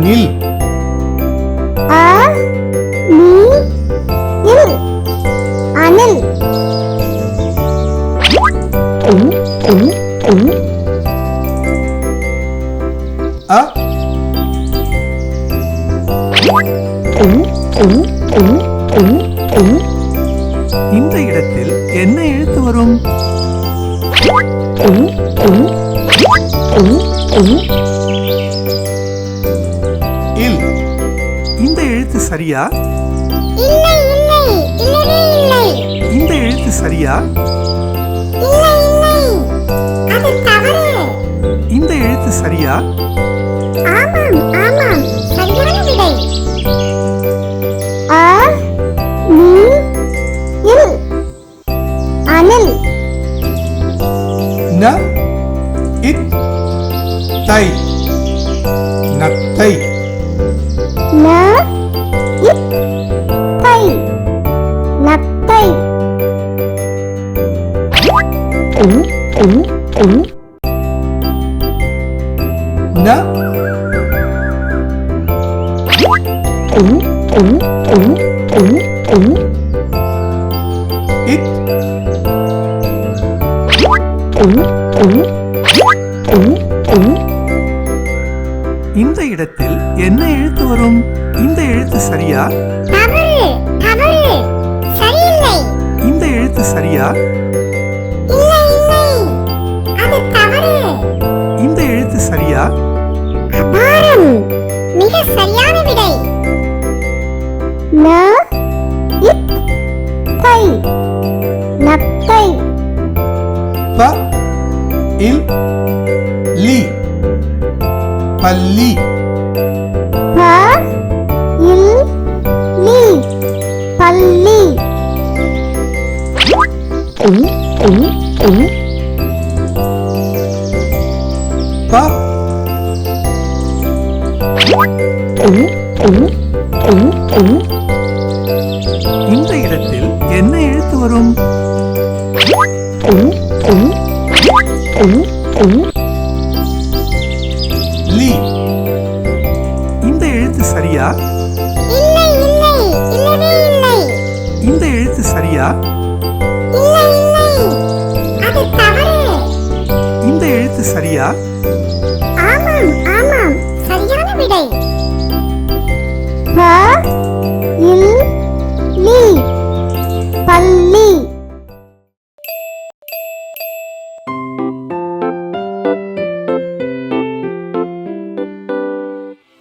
அணில். அ நி இல் அணில். அ இந்த இடத்தில் என்ன எழுத்து வரும்? இல். இந்த எழுத்து சரியா? இல்லை இல்லை இல்லவே இல்லை. இந்த எழுத்து சரியா? இல்லை இல்லை அது தவறு. இந்த எழுத்து சரியா? ஆமாம் ஆமாம் சரியான விடை. அ நி இல் அணில். ந இத் தை நத்தை. ந இத் தை நத்தை. ந இத் இந்த இடத்தில் என்ன எழுத்து வரும்? இந்த எழுத்து சரியா? தவறு தவறு சரியில்லை. இந்த எழுத்து சரியா? இல்லை இல்லை அது தவறு. இந்த எழுத்து சரியா? அபாரம் மிக சரியான விடை. ந இத் தை நத்தை. ப இல் லி பல்லி. ப இல் லி பல்லி. ப இந்த இடத்தில் என்ன எழுத்து வரும்? லி. இந்த எழுத்து சரியா? இல்லை இல்லை இல்லவே இல்லை. இந்த எழுத்து சரியா? இல்லை இல்லை அது தவறு. இந்த எழுத்து சரியா? ஆமாம்